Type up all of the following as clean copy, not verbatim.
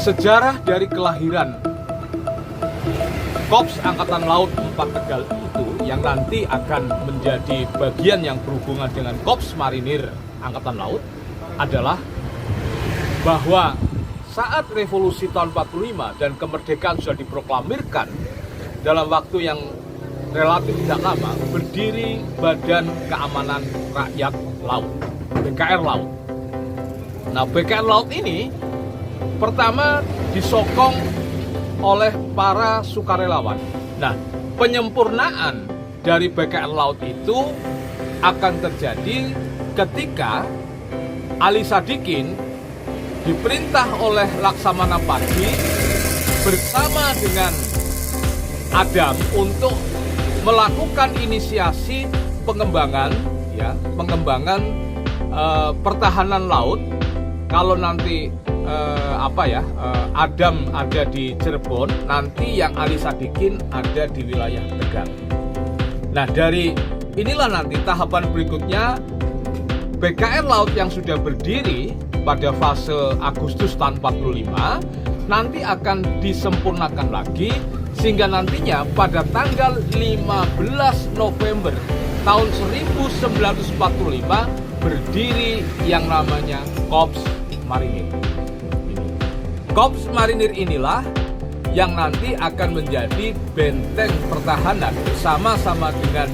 Sejarah dari kelahiran Korps Angkatan Laut 4 Tegal itu yang nanti akan menjadi bagian yang berhubungan dengan Korps Marinir Angkatan Laut adalah bahwa saat revolusi tahun 45 dan kemerdekaan sudah diproklamirkan dalam waktu yang relatif tidak lama, berdiri Badan Keamanan Rakyat Laut, BKR Laut. Nah, BKR Laut ini pertama disokong oleh para sukarelawan. Nah, penyempurnaan dari BKR Laut itu akan terjadi ketika Ali Sadikin diperintah oleh Laksamana Padi bersama dengan Adam untuk melakukan inisiasi pengembangan pertahanan laut. Kalau nanti Adam ada di Cirebon, nanti yang Ali Sadikin ada di wilayah Tegal. Nah, dari inilah nanti tahapan berikutnya BKR Laut yang sudah berdiri pada fase Agustus tahun 45 nanti akan disempurnakan lagi sehingga nantinya pada tanggal 15 November tahun 1945 berdiri yang namanya Korps Marinir. Korps Marinir inilah yang nanti akan menjadi benteng pertahanan sama-sama dengan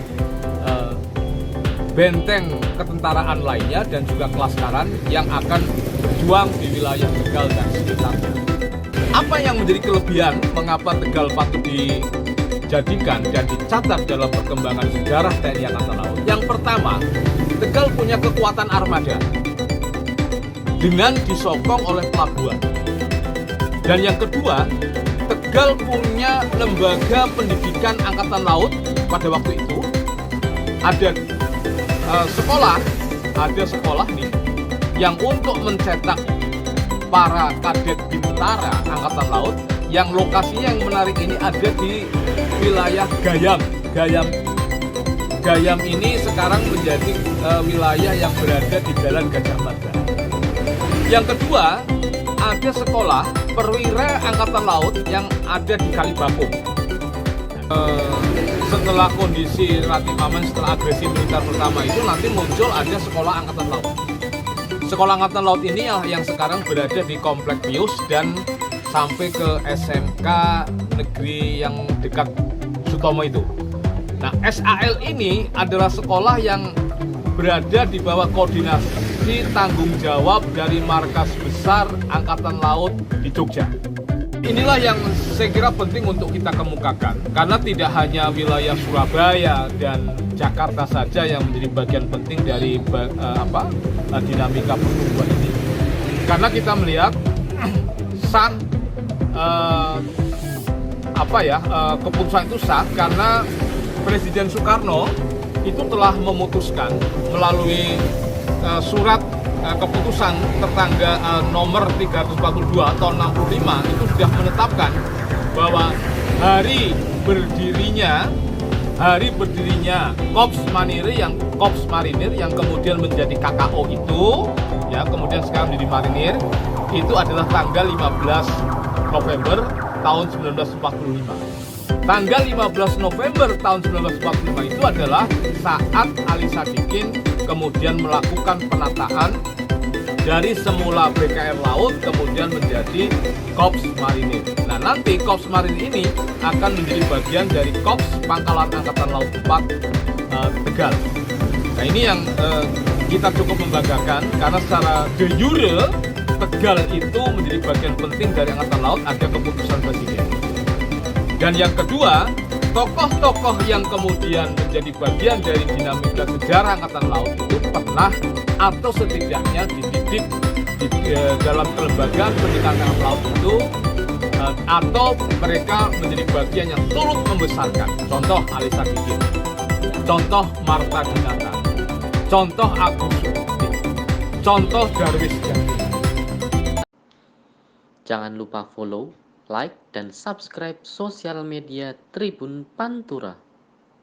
benteng ketentaraan lainnya dan juga kelaskaran yang akan berjuang di wilayah Tegal dan sekitarnya. Apa yang menjadi kelebihan mengapa Tegal patut dijadikan dan dicatat dalam perkembangan sejarah TNI Angkatan Laut? Yang pertama, Tegal punya kekuatan armada dengan disokong oleh pelabuhan. Dan yang kedua, Tegal punya lembaga pendidikan Angkatan Laut pada waktu itu. Ada sekolah nih yang untuk mencetak para kadet bintara Angkatan Laut yang lokasinya yang menarik ini ada di wilayah Gayam ini sekarang menjadi wilayah yang berada di Jalan Gajah Mada. Yang kedua, ada sekolah perwira Angkatan Laut yang ada di Kalibakung. Setelah kondisi relatif aman, setelah agresi militer pertama itu nanti muncul ada sekolah Angkatan Laut. Sekolah Angkatan Laut ini yang sekarang berada di Komplek Pius dan sampai ke SMK negeri yang dekat Sutomo itu. Nah, SAL ini adalah sekolah yang berada di bawah koordinasi tanggung jawab dari Markas Besar Angkatan Laut di Jogja. Inilah yang saya kira penting untuk kita kemukakan, karena tidak hanya wilayah Surabaya dan Jakarta saja yang menjadi bagian penting dari dinamika pertumbuhan ini. Karena kita melihat keputusan itu sah karena Presiden Soekarno itu telah memutuskan melalui surat keputusan tertanggal nomor 342 tahun 65 itu sudah menetapkan bahwa hari berdirinya Korps Marinir yang kemudian menjadi KKO itu ya kemudian sekarang menjadi Marinir itu adalah tanggal 15 November tahun 1945. Tanggal 15 November tahun 1945 itu adalah saat Ali Sadikin kemudian melakukan penataan dari semula BKR Laut kemudian menjadi Korps Marinir. Nah, nanti Korps Marinir ini akan menjadi bagian dari Korps Pangkalan Angkatan Laut 4 Tegal. Nah, ini yang kita cukup membanggakan karena secara de jure Tegal itu menjadi bagian penting dari Angkatan Laut, ada keputusan Presiden. Dan yang kedua, tokoh-tokoh yang kemudian menjadi bagian dari dinamika sejarah Angkatan Laut itu pernah atau setidaknya dididik di dalam kelembagaan pendidikan Angkatan Laut itu atau mereka menjadi bagian yang turut membesarkan. Contoh Ali Sadikin, contoh Marta Dinata, contoh Agus Suparti, contoh Darwis Djati. Jangan lupa follow, like, dan subscribe sosial media Tribun Pantura.